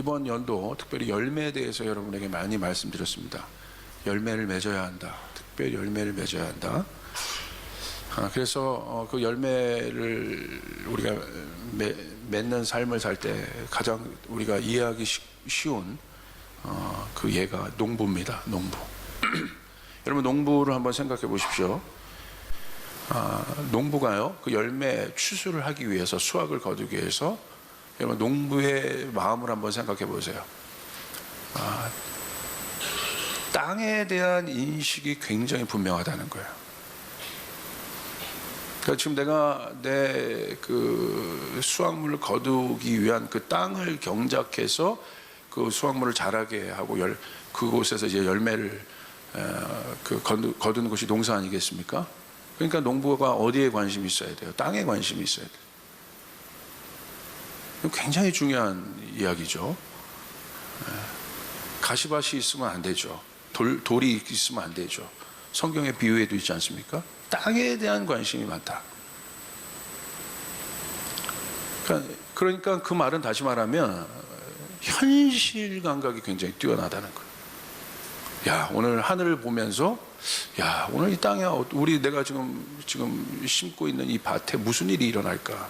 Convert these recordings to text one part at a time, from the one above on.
이번 연도 특별히 열매에 대해서 여러분에게 많이 말씀드렸습니다. 열매를 맺어야 한다. 특별히 열매를 맺어야 한다. 그래서 그 열매를 우리가 맺는 삶을 살 때 가장 우리가 이해하기 쉬운 그 예가 농부입니다. 농부. 여러분 농부를 한번 생각해 보십시오. 농부가요, 그 열매 추수를 하기 위해서, 수확을 거두기 위해서 여러분 농부의 마음을 한번 생각해 보세요. 땅에 대한 인식이 굉장히 분명하다는 거예요. 그러니까 지금 내가 내 그 수확물을 거두기 위한 그 땅을 경작해서 그 수확물을 자라게 하고 그곳에서 이제 열매를 거두는 것이 농사 아니겠습니까? 그러니까 농부가 어디에 관심이 있어야 돼요? 땅에 관심이 있어야 돼요. 굉장히 중요한 이야기죠. 가시밭이 있으면 안 되죠. 돌이 있으면 안 되죠. 성경의 비유에도 있지 않습니까? 땅에 대한 관심이 많다. 그러니까 그 말은 다시 말하면 현실 감각이 굉장히 뛰어나다는 거예요. 야, 오늘 하늘을 보면서 야, 오늘 이 땅에 내가 지금 심고 있는 이 밭에 무슨 일이 일어날까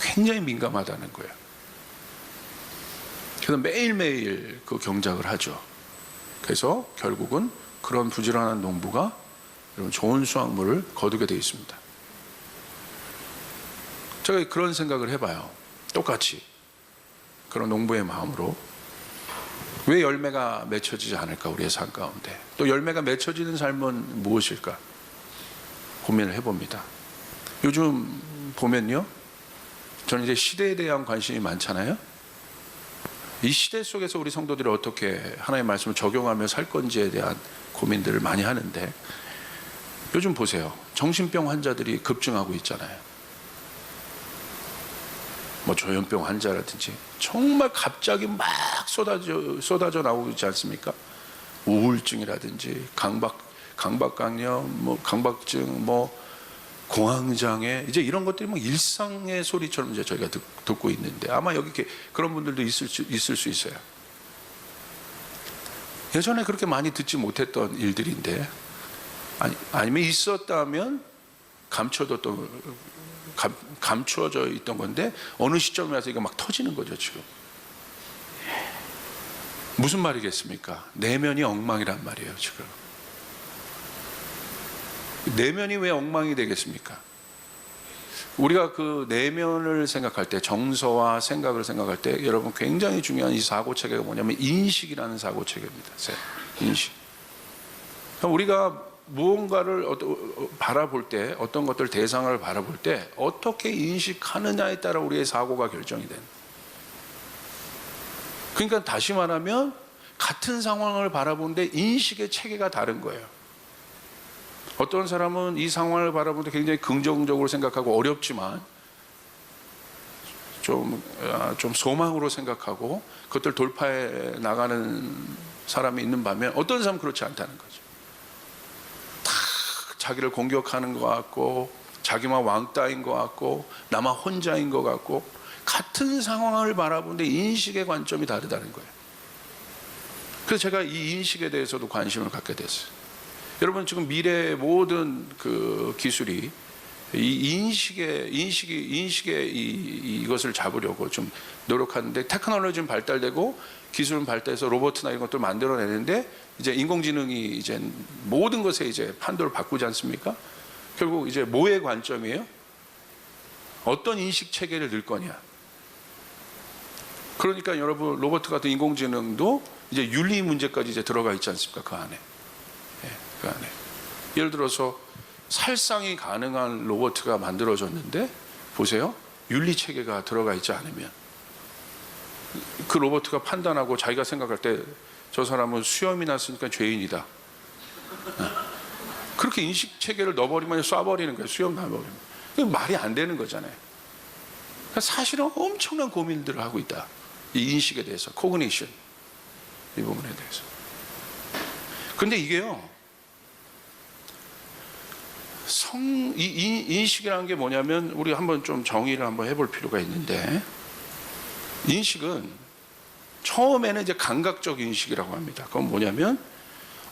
굉장히 민감하다는 거예요. 그래서 매일매일 그 경작을 하죠. 그래서 결국은 그런 부지런한 농부가 여러분 좋은 수확물을 거두게 되어 있습니다. 제가 그런 생각을 해봐요. 똑같이 그런 농부의 마음으로 왜 열매가 맺혀지지 않을까, 우리의 삶 가운데. 또 열매가 맺혀지는 삶은 무엇일까 고민을 해봅니다. 요즘 보면요, 저는 이제 시대에 대한 관심이 많잖아요. 이 시대 속에서 우리 성도들이 어떻게 하나님의 말씀을 적용하며 살 건지에 대한 고민들을 많이 하는데, 요즘 보세요. 정신병 환자들이 급증하고 있잖아요. 뭐 조현병 환자라든지 정말 갑자기 막 쏟아져 나오고 있지 않습니까? 우울증이라든지 강박강염, 뭐 강박증, 뭐 공황장애, 이제 이런 것들이 뭐 일상의 소리처럼 이제 저희가 듣고 있는데, 아마 여기 그런 분들도 있을 수 있어요. 예전에 그렇게 많이 듣지 못했던 일들인데, 아니면 있었다면 감추어져 있던 건데 어느 시점에 와서 이거 막 터지는 거죠. 지금 무슨 말이겠습니까? 내면이 엉망이란 말이에요. 지금 내면이 왜 엉망이 되겠습니까? 우리가 그 내면을 생각할 때, 정서와 생각을 생각할 때 여러분 굉장히 중요한 이 사고체계가 뭐냐면 인식이라는 사고체계입니다. 인식. 우리가 무언가를 바라볼 때, 어떤 것들 대상을 바라볼 때 어떻게 인식하느냐에 따라 우리의 사고가 결정이 되는. 그러니까 다시 말하면 같은 상황을 바라보는데 인식의 체계가 다른 거예요. 어떤 사람은 이 상황을 바라보는데 굉장히 긍정적으로 생각하고 어렵지만 좀 소망으로 생각하고 그것들 돌파해 나가는 사람이 있는 반면, 어떤 사람은 그렇지 않다는 거죠. 자기를 공격하는 것 같고, 자기만 왕따인 것 같고, 나만 혼자인 것 같고, 같은 상황을 바라보는데 인식의 관점이 다르다는 거예요. 그래서 제가 이 인식에 대해서도 관심을 갖게 됐어요. 여러분 지금 미래의 모든 그 기술이 이 인식의 이것을 잡으려고 좀 노력하는데, 테크놀로지는 발달되고 기술은 발달해서 로봇이나 이런 것들을 만들어내는데, 이제 인공지능이 이제 모든 것에 이제 판도를 바꾸지 않습니까? 결국 이제 뭐의 관점이에요? 어떤 인식 체계를 넣을 거냐. 그러니까 여러분 로봇 같은 인공지능도 이제 윤리 문제까지 이제 들어가 있지 않습니까? 그 안에. 그 안에. 예를 들어서 살상이 가능한 로봇가 만들어졌는데, 보세요. 윤리 체계가 들어가 있지 않으면 그 로봇가 판단하고 자기가 생각할 때 저 사람은 수염이 났으니까 죄인이다, 그렇게 인식 체계를 넣어버리면 쏴버리는 거예요. 수염 나버리면. 그게 말이 안 되는 거잖아요. 그러니까 사실은 엄청난 고민들을 하고 있다. 이 인식에 대해서, 코그니션, 이 부분에 대해서. 근데 이게요, 이 인식이라는 게 뭐냐면, 우리 한번 좀 정의를 한번 해볼 필요가 있는데, 인식은 처음에는 이제 감각적 인식이라고 합니다. 그건 뭐냐면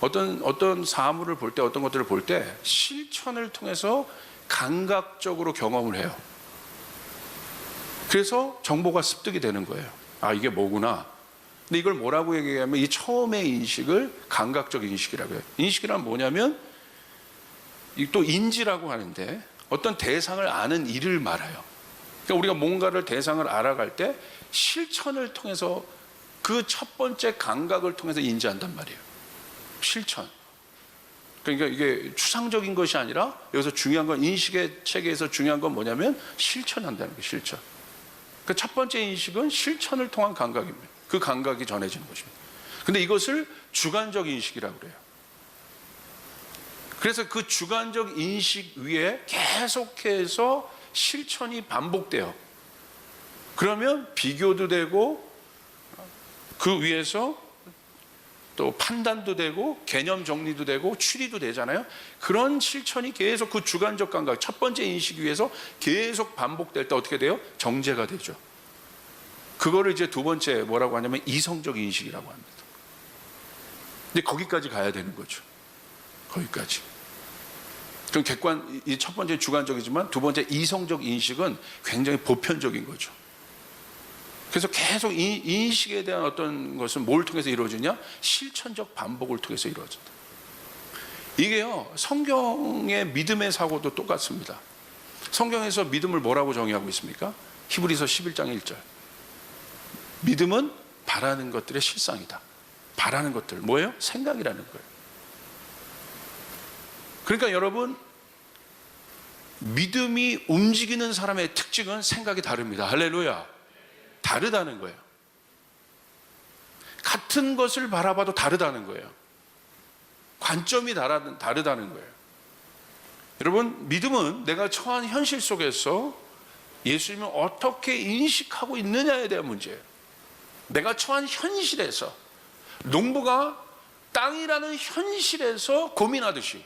어떤 사물을 볼 때, 어떤 것들을 볼 때 실천을 통해서 감각적으로 경험을 해요. 그래서 정보가 습득이 되는 거예요. 아, 이게 뭐구나. 근데 이걸 뭐라고 얘기하면 이 처음의 인식을 감각적 인식이라고 해요. 인식이란 뭐냐면 또 인지라고 하는데 어떤 대상을 아는 일을 말해요. 그러니까 우리가 뭔가를 대상을 알아갈 때 실천을 통해서 그 첫 번째 감각을 통해서 인지한단 말이에요. 실천. 그러니까 이게 추상적인 것이 아니라 여기서 중요한 건 인식의 체계에서 중요한 건 뭐냐면 실천한다는 거예요. 실천. 그 첫 번째 인식은 실천을 통한 감각입니다. 그 감각이 전해지는 것입니다. 근데 이것을 주관적 인식이라고 그래요. 그래서 그 주관적 인식 위에 계속해서 실천이 반복돼요. 그러면 비교도 되고 그 위에서 또 판단도 되고 개념 정리도 되고 추리도 되잖아요. 그런 실천이 계속 그 주관적 감각, 첫 번째 인식 위에서 계속 반복될 때 어떻게 돼요? 정제가 되죠. 그거를 이제 두 번째 뭐라고 하냐면 이성적 인식이라고 합니다. 근데 거기까지 가야 되는 거죠. 거기까지. 그럼 이 첫 번째 주관적이지만 두 번째 이성적 인식은 굉장히 보편적인 거죠. 그래서 계속 이 인식에 대한 어떤 것은 뭘 통해서 이루어지냐? 실천적 반복을 통해서 이루어진다. 이게요, 성경의 믿음의 사고도 똑같습니다. 성경에서 믿음을 뭐라고 정의하고 있습니까? 히브리서 11장 1절. 믿음은 바라는 것들의 실상이다. 바라는 것들 뭐예요? 생각이라는 거예요. 그러니까 여러분, 믿음이 움직이는 사람의 특징은 생각이 다릅니다. 할렐루야. 다르다는 거예요. 같은 것을 바라봐도 다르다는 거예요. 관점이 다르다는 거예요. 여러분, 믿음은 내가 처한 현실 속에서 예수님을 어떻게 인식하고 있느냐에 대한 문제예요. 내가 처한 현실에서, 농부가 땅이라는 현실에서 고민하듯이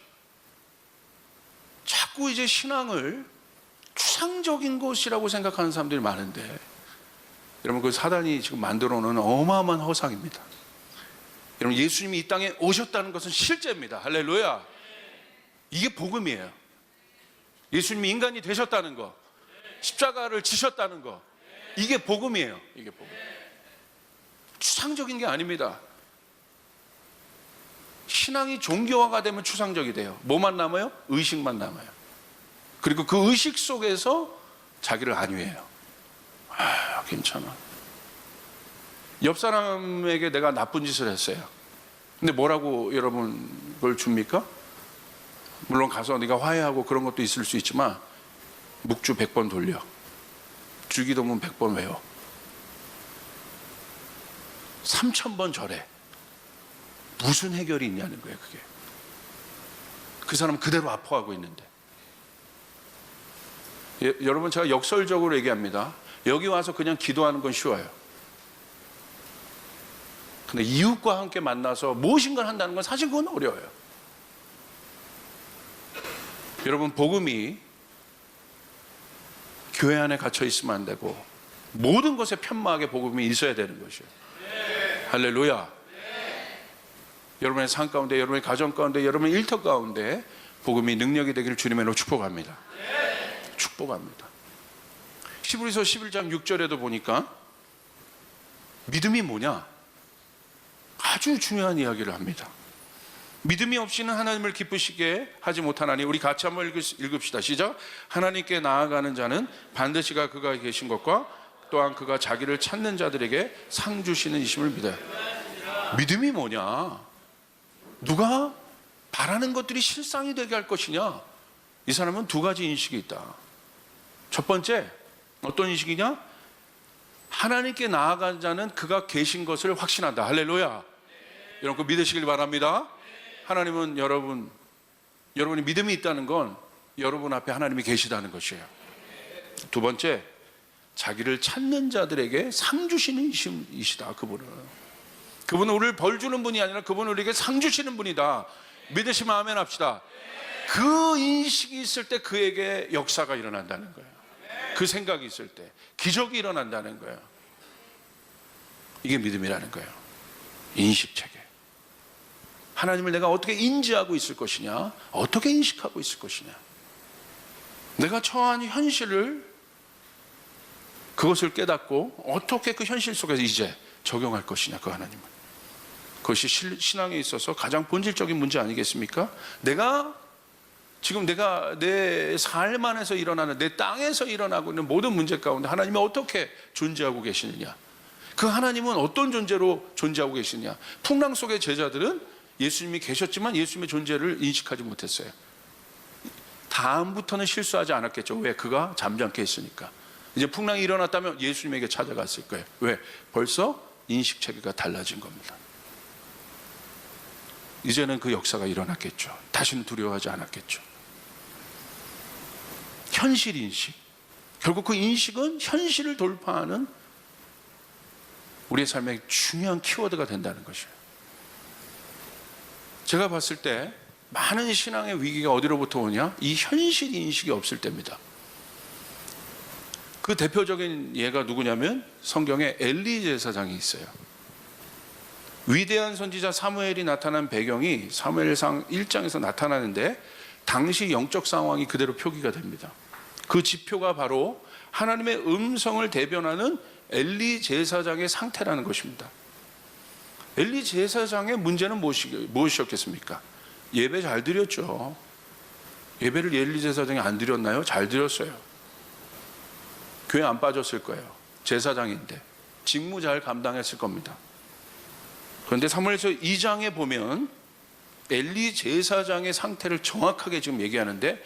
자꾸 이제 신앙을 추상적인 것이라고 생각하는 사람들이 많은데, 여러분, 그 사단이 지금 만들어 놓은 어마어마한 허상입니다. 여러분, 예수님이 이 땅에 오셨다는 것은 실제입니다. 할렐루야. 이게 복음이에요. 예수님이 인간이 되셨다는 거, 십자가를 지셨다는 거, 이게 복음이에요. 이게 복음. 추상적인 게 아닙니다. 신앙이 종교화가 되면 추상적이 돼요. 뭐만 남아요? 의식만 남아요. 그리고 그 의식 속에서 자기를 안위해요. 아, 괜찮아. 옆 사람에게 내가 나쁜 짓을 했어요. 근데 뭐라고 여러분 그걸 줍니까? 물론 가서 네가 화해하고 그런 것도 있을 수 있지만 묵주 100번 돌려. 주기도문 100번 외워. 3000번 절해. 무슨 해결이 있냐는 거예요, 그게. 그 사람은 그대로 아파하고 있는데. 여러분, 제가 역설적으로 얘기합니다. 여기 와서 그냥 기도하는 건 쉬워요. 근데 이웃과 함께 만나서 무엇인가를 한다는 건 사실 그건 어려워요. 여러분, 복음이 교회 안에 갇혀 있으면 안 되고 모든 것에 편마하게 복음이 있어야 되는 것이에요. 할렐루야. 여러분의 삶 가운데, 여러분의 가정 가운데, 여러분의 일터 가운데 복음이 능력이 되기를 주님의 이름으로 축복합니다. 축복합니다. 히브리서 11장 6절에도 보니까 믿음이 뭐냐? 아주 중요한 이야기를 합니다. 믿음이 없이는 하나님을 기쁘시게 하지 못하나니, 우리 같이 한번 읽읍시다. 시작. 하나님께 나아가는 자는 반드시 그가 계신 것과 또한 그가 자기를 찾는 자들에게 상 주시는 이심을 믿어요. 믿음이 뭐냐? 누가 바라는 것들이 실상이 되게 할 것이냐? 이 사람은 두 가지 인식이 있다. 첫 번째, 어떤 인식이냐? 하나님께 나아간 자는 그가 계신 것을 확신한다. 할렐루야. 여러분, 그 믿으시길 바랍니다. 하나님은 여러분이 믿음이 있다는 건 여러분 앞에 하나님이 계시다는 것이에요. 두 번째, 자기를 찾는 자들에게 상 주시는 이시다. 그분은 우리를 벌 주는 분이 아니라 그분은 우리에게 상 주시는 분이다. 믿으시면 아멘 합시다. 그 인식이 있을 때 그에게 역사가 일어난다는 거예요. 그 생각이 있을 때 기적이 일어난다는 거예요. 이게 믿음이라는 거예요. 인식체계. 하나님을 내가 어떻게 인지하고 있을 것이냐, 어떻게 인식하고 있을 것이냐, 내가 처한 현실을, 그것을 깨닫고 어떻게 그 현실 속에서 이제 적용할 것이냐, 그 하나님을. 그것이 신앙에 있어서 가장 본질적인 문제 아니겠습니까? 지금 내가 내 삶 안에서 일어나는, 내 땅에서 일어나고 있는 모든 문제 가운데 하나님이 어떻게 존재하고 계시느냐, 그 하나님은 어떤 존재로 존재하고 계시느냐. 풍랑 속의 제자들은 예수님이 계셨지만 예수님의 존재를 인식하지 못했어요. 다음부터는 실수하지 않았겠죠. 왜? 그가 잠잠케 했으니까. 이제 풍랑이 일어났다면 예수님에게 찾아갔을 거예요. 왜? 벌써 인식 체계가 달라진 겁니다. 이제는 그 역사가 일어났겠죠. 다시는 두려워하지 않았겠죠. 현실 인식. 결국 그 인식은 현실을 돌파하는 우리의 삶의 중요한 키워드가 된다는 것이에요. 제가 봤을 때 많은 신앙의 위기가 어디로부터 오냐? 이 현실 인식이 없을 때입니다. 그 대표적인 예가 누구냐면 성경에 엘리 제사장이 있어요. 위대한 선지자 사무엘이 나타난 배경이 사무엘상 1장에서 나타나는데 당시 영적 상황이 그대로 표기가 됩니다. 그 지표가 바로 하나님의 음성을 대변하는 엘리 제사장의 상태라는 것입니다. 엘리 제사장의 문제는 무엇이었겠습니까? 예배 잘 드렸죠. 예배를 엘리 제사장이 안 드렸나요? 잘 드렸어요. 교회 안 빠졌을 거예요. 제사장인데 직무 잘 감당했을 겁니다. 그런데 사무엘서 2장에 보면 엘리 제사장의 상태를 정확하게 지금 얘기하는데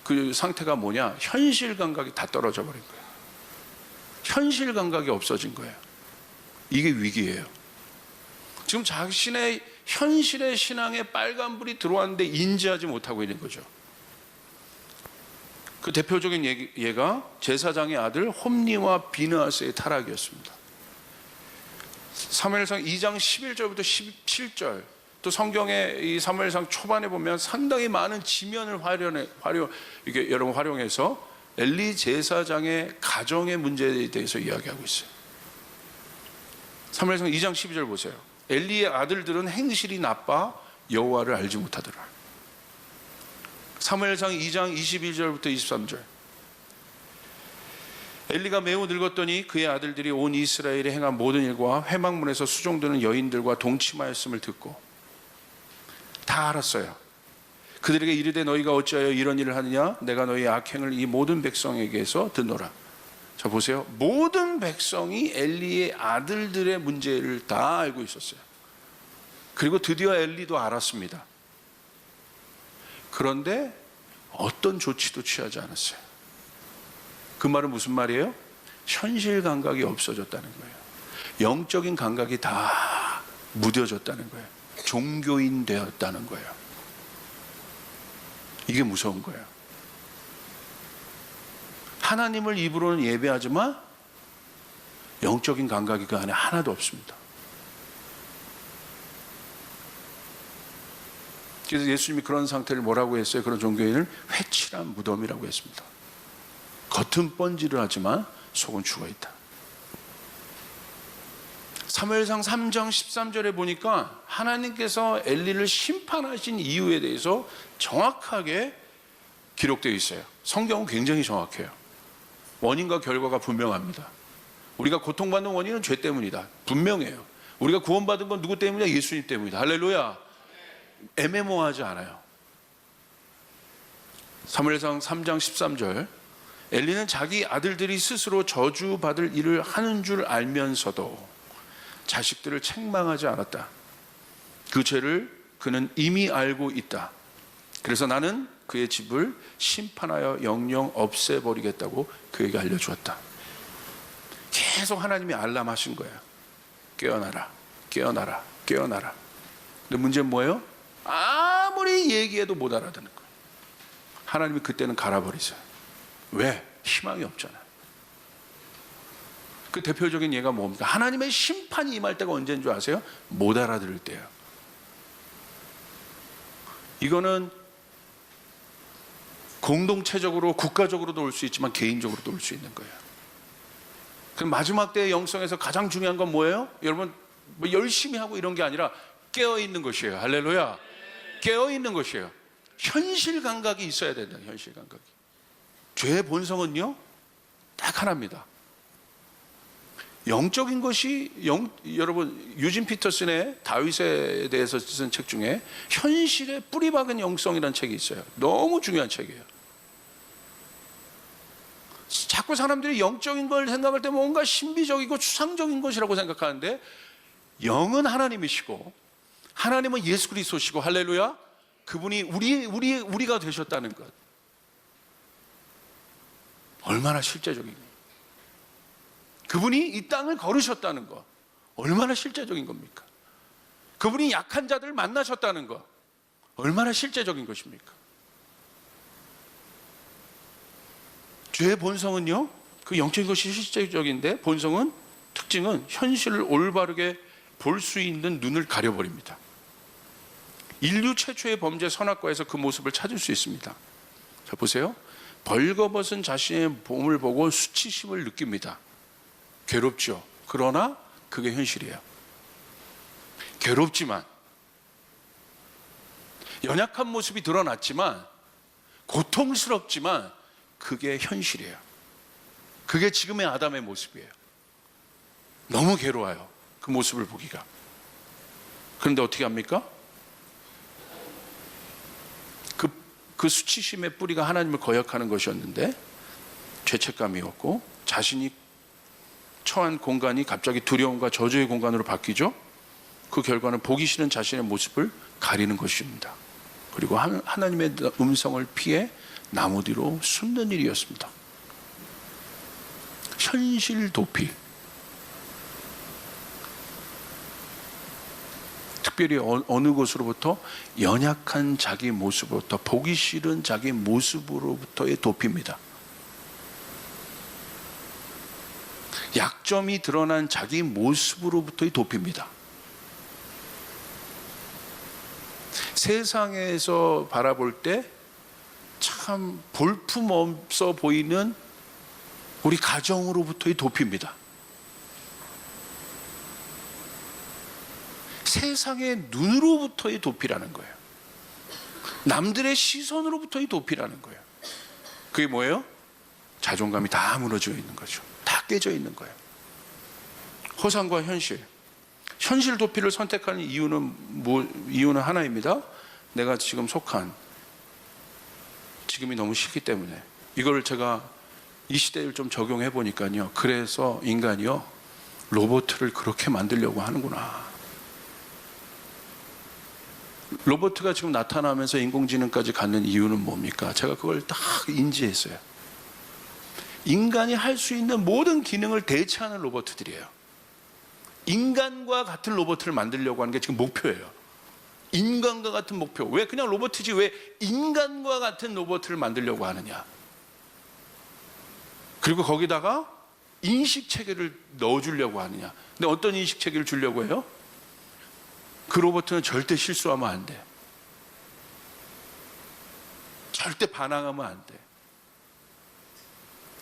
그 상태가 뭐냐? 현실 감각이 다 떨어져 버린 거예요. 현실 감각이 없어진 거예요. 이게 위기예요. 지금 자신의 현실의 신앙에 빨간불이 들어왔는데 인지하지 못하고 있는 거죠. 그 대표적인 예가 제사장의 아들 홈니와 비느하스의 타락이었습니다. 사무엘상 2장 11절부터 17절, 또 성경의 이 사무엘상 초반에 보면 상당히 많은 지면을 이게 여러분 활용해서 엘리 제사장의 가정의 문제에 대해서 이야기하고 있어요. 사무엘상 2장 12절 보세요. 엘리의 아들들은 행실이 나빠 여호와를 알지 못하더라. 사무엘상 2장 21절부터 23절. 엘리가 매우 늙었더니 그의 아들들이 온 이스라엘에 행한 모든 일과 회막문에서 수종드는 여인들과 동침하였음을 듣고 다 알았어요. 그들에게 이르되 너희가 어찌하여 이런 일을 하느냐? 내가 너희의 악행을 이 모든 백성에게서 듣노라. 자 보세요. 모든 백성이 엘리의 아들들의 문제를 다 알고 있었어요. 그리고 드디어 엘리도 알았습니다. 그런데 어떤 조치도 취하지 않았어요. 그 말은 무슨 말이에요? 현실 감각이 없어졌다는 거예요. 영적인 감각이 다 무뎌졌다는 거예요. 종교인 되었다는 거예요. 이게 무서운 거예요. 하나님을 입으로는 예배하지만 영적인 감각이 그 안에 하나도 없습니다. 그래서 예수님이 그런 상태를 뭐라고 했어요? 그런 종교인을 회칠한 무덤이라고 했습니다. 겉은 번지를 하지만 속은 죽어있다. 사무엘상 3장 13절에 보니까 하나님께서 엘리를 심판하신 이유에 대해서 정확하게 기록되어 있어요. 성경은 굉장히 정확해요. 원인과 결과가 분명합니다. 우리가 고통받는 원인은 죄 때문이다. 분명해요. 우리가 구원받은 건 누구 때문이냐? 예수님 때문이다. 할렐루야. 애매모호하지 않아요. 사무엘상 3장 13절. 엘리는 자기 아들들이 스스로 저주받을 일을 하는 줄 알면서도 자식들을 책망하지 않았다. 그 죄를 그는 이미 알고 있다. 그래서 나는 그의 집을 심판하여 영영 없애버리겠다고 그에게 알려주었다. 계속 하나님이 알람하신 거예요. 깨어나라, 깨어나라, 깨어나라. 근데 문제는 뭐예요? 아무리 얘기해도 못 알아듣는 거예요. 하나님이 그때는 갈아버리세요. 왜? 희망이 없잖아요. 그 대표적인 예가 뭡니까? 하나님의 심판이 임할 때가 언제인 줄 아세요? 못 알아들을 때예요. 이거는 공동체적으로 국가적으로도 올 수 있지만 개인적으로도 올 수 있는 거예요. 그 마지막 때의 영성에서 가장 중요한 건 뭐예요? 여러분, 뭐 열심히 하고 이런 게 아니라 깨어 있는 것이에요. 할렐루야. 깨어 있는 것이에요. 현실 감각이 있어야 된다. 현실 감각이. 죄의 본성은요, 딱 하나입니다. 영적인 것이 여러분, 유진 피터슨의 다윗에 대해서 쓴 책 중에 현실에 뿌리 박은 영성이라는 책이 있어요. 너무 중요한 책이에요. 자꾸 사람들이 영적인 걸 생각할 때 뭔가 신비적이고 추상적인 것이라고 생각하는데, 영은 하나님이시고 하나님은 예수 그리스도시고, 할렐루야, 그분이 우리가 되셨다는 것, 얼마나 실제적인, 그분이 이 땅을 걸으셨다는 것, 얼마나 실제적인 겁니까? 그분이 약한 자들을 만나셨다는 것, 얼마나 실제적인 것입니까? 죄의 본성은요, 그 영적인 것이 실제적인데, 본성은, 특징은 현실을 올바르게 볼 수 있는 눈을 가려버립니다. 인류 최초의 범죄 선악과에서 그 모습을 찾을 수 있습니다. 자, 보세요. 벌거벗은 자신의 몸을 보고 수치심을 느낍니다. 괴롭죠. 그러나 그게 현실이에요. 괴롭지만, 연약한 모습이 드러났지만, 고통스럽지만 그게 현실이에요. 그게 지금의 아담의 모습이에요. 너무 괴로워요, 그 모습을 보기가. 그런데 어떻게 합니까? 그 수치심의 뿌리가 하나님을 거역하는 것이었는데, 죄책감이었고, 자신이 처한 공간이 갑자기 두려움과 저주의 공간으로 바뀌죠. 그 결과는 보기 싫은 자신의 모습을 가리는 것입니다. 그리고 하나님의 음성을 피해 나무 뒤로 숨는 일이었습니다. 현실 도피. 특별히 어느 곳으로부터? 연약한 자기 모습으로부터, 보기 싫은 자기 모습으로부터의 도피입니다. 약점이 드러난 자기 모습으로부터의 도피입니다. 세상에서 바라볼 때 참 볼품없어 보이는 우리 가정으로부터의 도피입니다. 세상의 눈으로부터의 도피라는 거예요. 남들의 시선으로부터의 도피라는 거예요. 그게 뭐예요? 자존감이 다 무너져 있는 거죠. 다 깨져 있는 거예요. 허상과 현실. 현실 도피를 선택하는 이유는 하나입니다. 내가 지금 속한, 지금이 너무 싫기 때문에. 이걸 제가 이 시대를 좀 적용해 보니까요, 그래서 인간이요, 로봇을 그렇게 만들려고 하는구나. 로봇가 지금 나타나면서 인공지능까지 갖는 이유는 뭡니까? 제가 그걸 딱 인지했어요. 인간이 할 수 있는 모든 기능을 대체하는 로봇들이에요. 인간과 같은 로봇을 만들려고 하는 게 지금 목표예요. 인간과 같은 목표. 왜 그냥 로봇이지 왜 인간과 같은 로봇을 만들려고 하느냐? 그리고 거기다가 인식 체계를 넣어주려고 하느냐? 근데 어떤 인식 체계를 주려고 해요? 그 로봇은 절대 실수하면 안 돼. 절대 반항하면 안 돼.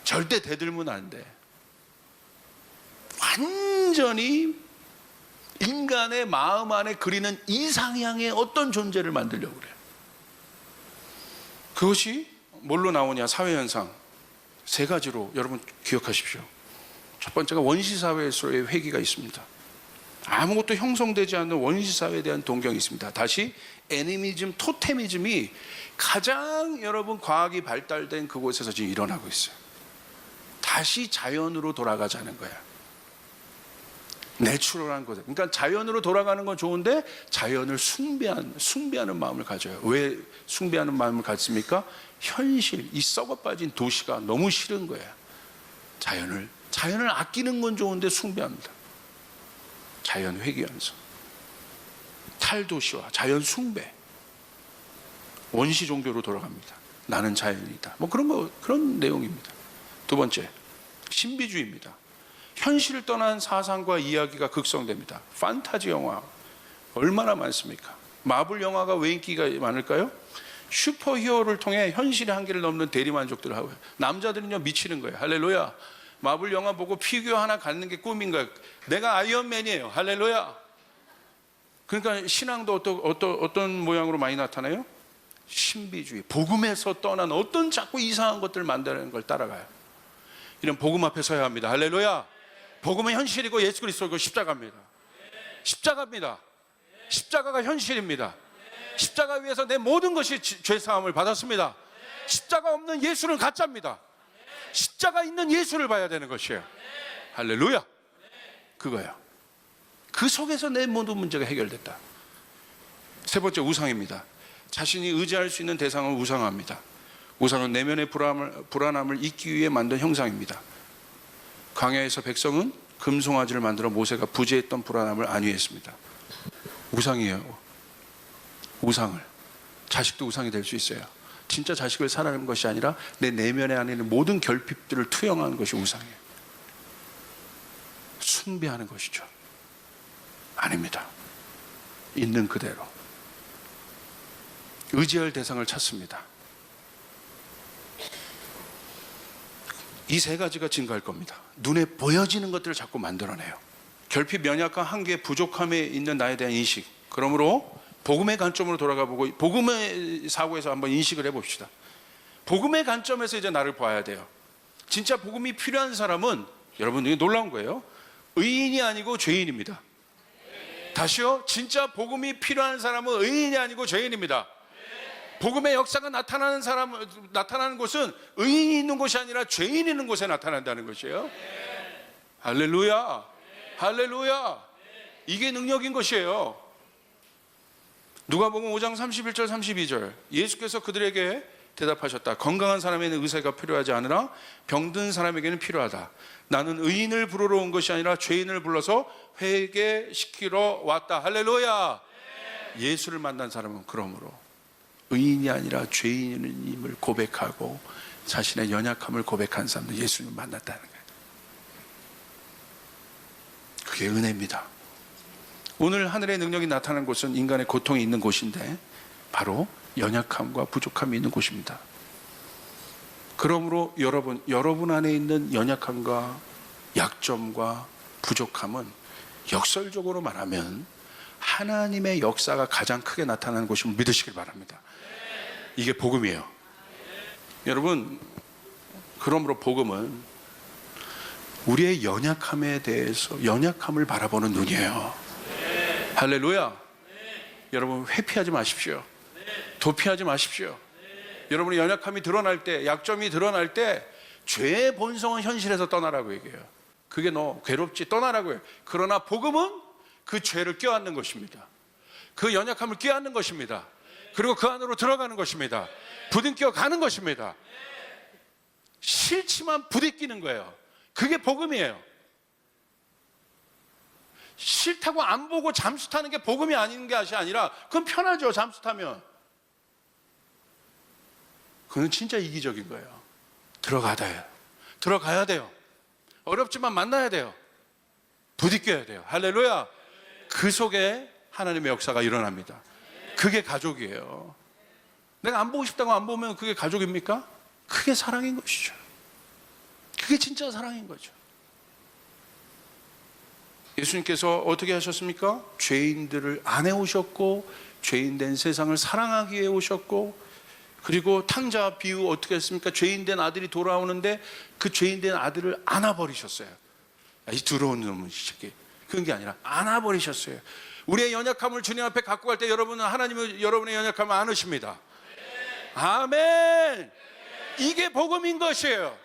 절대 대들면 안 돼. 완전히 인간의 마음 안에 그리는 이상향의 어떤 존재를 만들려고 그래요. 그것이 뭘로 나오냐? 사회현상 세 가지로 여러분 기억하십시오. 첫 번째가 원시사회에서의 회귀가 있습니다. 아무것도 형성되지 않는 원시사회에 대한 동경이 있습니다. 다시 애니미즘, 토테미즘이 가장 여러분 과학이 발달된 그곳에서 지금 일어나고 있어요. 다시 자연으로 돌아가자는 거야. 내추럴한 거죠. 그러니까 자연으로 돌아가는 건 좋은데 자연을 숭배하는 마음을 가져요. 왜 숭배하는 마음을 가집니까? 현실, 이 썩어 빠진 도시가 너무 싫은 거야. 자연을 아끼는 건 좋은데 숭배합니다. 자연 회귀하면서 탈도시와 자연 숭배, 원시 종교로 돌아갑니다. 나는 자연이다. 뭐 그런 내용입니다. 두 번째, 신비주의입니다. 현실을 떠난 사상과 이야기가 극성됩니다. 판타지 영화 얼마나 많습니까? 마블 영화가 왜 인기가 많을까요? 슈퍼히어로를 통해 현실의 한계를 넘는 대리만족들을 하고요. 남자들은요 미치는 거예요. 할렐루야. 마블 영화 보고 피규어 하나 갖는 게 꿈인 거예요. 내가 아이언맨이에요. 할렐루야. 그러니까 신앙도 어떤 모양으로 많이 나타나요? 신비주의, 복음에서 떠난 어떤 자꾸 이상한 것들 만드는 걸 따라가요. 이런 복음 앞에 서야 합니다. 할렐루야. 복음은 현실이고 예수 그리스도고 십자가입니다. 십자가입니다. 십자가가 현실입니다. 십자가 위에서 내 모든 것이 죄사함을 받았습니다. 십자가 없는 예수는 가짜입니다. 십자가 있는 예수를 봐야 되는 것이에요. 할렐루야. 그거예요. 그 속에서 내 모든 문제가 해결됐다. 세 번째, 우상입니다. 자신이 의지할 수 있는 대상을 우상화합니다. 우상은 내면의 불안함을 잊기 위해 만든 형상입니다. 광야에서 백성은 금송아지를 만들어 모세가 부재했던 불안함을 안위했습니다. 우상이에요. 우상을. 자식도 우상이 될 수 있어요. 진짜 자식을 사랑하는 것이 아니라 내 내면에 안에 있는 모든 결핍들을 투영하는 것이 우상이에요. 숭배하는 것이죠. 아닙니다. 있는 그대로 의지할 대상을 찾습니다. 이 세 가지가 증가할 겁니다. 눈에 보여지는 것들을 자꾸 만들어내요. 결핍, 연약과 한계, 부족함에 있는 나에 대한 인식. 그러므로 복음의 관점으로 돌아가 보고 복음의 사고에서 한번 인식을 해봅시다. 복음의 관점에서 이제 나를 봐야 돼요. 진짜 복음이 필요한 사람은, 여러분 이게 놀라운 거예요, 의인이 아니고 죄인입니다. 다시요, 진짜 복음이 필요한 사람은 의인이 아니고 죄인입니다. 복음의 역사가 나타나는 곳은 의인이 있는 곳이 아니라 죄인이 있는 곳에 나타난다는 것이에요. 할렐루야. 할렐루야. 이게 능력인 것이에요. 누가복음 5장 31절 32절, 예수께서 그들에게 대답하셨다. 건강한 사람에는 의사가 필요하지 않으나 병든 사람에게는 필요하다. 나는 의인을 부르러 온 것이 아니라 죄인을 불러서 회개시키러 왔다. 할렐루야. 예수를 만난 사람은 그러므로 의인이 아니라 죄인임을 고백하고 자신의 연약함을 고백한 사람도 예수님을 만났다는 거예요. 그게 은혜입니다. 오늘 하늘의 능력이 나타나는 곳은 인간의 고통이 있는 곳인데 바로 연약함과 부족함이 있는 곳입니다. 그러므로 여러분 안에 있는 연약함과 약점과 부족함은 역설적으로 말하면 하나님의 역사가 가장 크게 나타나는 곳임을 믿으시길 바랍니다. 이게 복음이에요. 여러분, 그러므로 복음은 우리의 연약함에 대해서 연약함을 바라보는 눈이에요. 할렐루야. 여러분, 회피하지 마십시오. 도피하지 마십시오. 여러분의 연약함이 드러날 때, 약점이 드러날 때 죄의 본성은 현실에서 떠나라고 얘기해요. 그게 너 괴롭지, 떠나라고 해요. 그러나 복음은 그 죄를 껴안는 것입니다. 그 연약함을 껴안는 것입니다. 그리고 그 안으로 들어가는 것입니다. 부둥켜 가는 것입니다. 싫지만 부딪히는 거예요. 그게 복음이에요. 싫다고 안 보고 잠수 타는 게 복음이 아닌 것이 아니라, 그건 편하죠. 잠수 타면. 그건 진짜 이기적인 거예요. 들어가야 돼요. 어렵지만 만나야 돼요. 부딪혀야 돼요. 할렐루야. 그 속에 하나님의 역사가 일어납니다. 그게 가족이에요. 내가 안 보고 싶다고 안 보면 그게 가족입니까? 그게 사랑인 것이죠. 그게 진짜 사랑인 거죠. 예수님께서 어떻게 하셨습니까? 죄인들을 안에 오셨고, 죄인된 세상을 사랑하기 위해 오셨고, 그리고 탕자 비유 어떻게 했습니까? 죄인된 아들이 돌아오는데 그 죄인된 아들을 안아버리셨어요. 이 더러운 놈은 새끼. 그런 게 아니라 안아버리셨어요. 우리의 연약함을 주님 앞에 갖고 갈 때 여러분은 하나님은 여러분의 연약함을 안으십니다. 아멘. 이게 복음인 것이에요.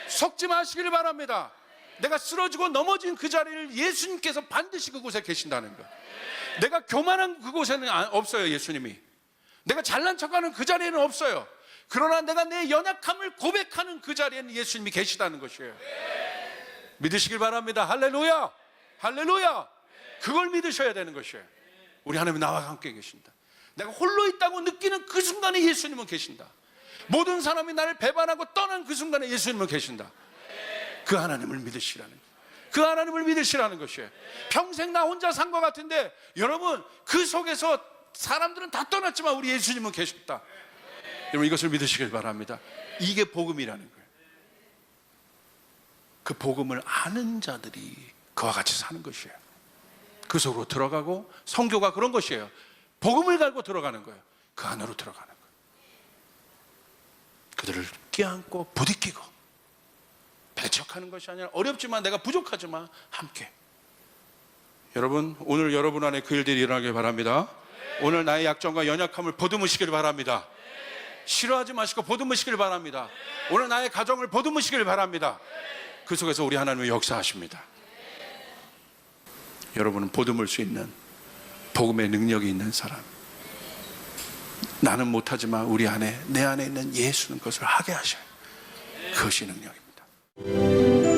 속지 마시기를 바랍니다. 내가 쓰러지고 넘어진 그 자리를 예수님께서 반드시 그곳에 계신다는 거예요. 내가 교만한 그곳에는 없어요. 예수님이. 내가 잘난 척하는 그 자리에는 없어요. 그러나 내가 내 연약함을 고백하는 그 자리에는 예수님이 계시다는 것이에요. 믿으시길 바랍니다. 할렐루야. 할렐루야. 그걸 믿으셔야 되는 것이에요. 우리 하나님은 나와 함께 계신다. 내가 홀로 있다고 느끼는 그 순간에 예수님은 계신다. 모든 사람이 나를 배반하고 떠난 그 순간에 예수님은 계신다. 그 하나님을 믿으시라는 거예요. 그 하나님을 믿으시라는 것이에요. 평생 나 혼자 산 것 같은데 여러분, 그 속에서 사람들은 다 떠났지만 우리 예수님은 계셨다. 여러분, 이것을 믿으시길 바랍니다. 이게 복음이라는 거예요. 그 복음을 아는 자들이 그와 같이 사는 것이에요. 그 속으로 들어가고, 선교가 그런 것이에요. 복음을 갈고 들어가는 거예요. 그 안으로 들어가는 거예요. 그들을 껴안고 부딪히고, 배척하는 것이 아니라 어렵지만, 내가 부족하지만 함께. 여러분, 오늘 여러분 안에 그 일들이 일어나길 바랍니다. 오늘 나의 약점과 연약함을 보듬으시길 바랍니다. 싫어하지 마시고 보듬으시길 바랍니다. 오늘 나의 가정을 보듬으시길 바랍니다. 그 속에서 우리 하나님은 역사하십니다. 여러분은 보듬을 수 있는 복음의 능력이 있는 사람. 나는 못하지만 우리 안에, 내 안에 있는 예수는 그것을 하게 하셔요. 그것이 능력입니다.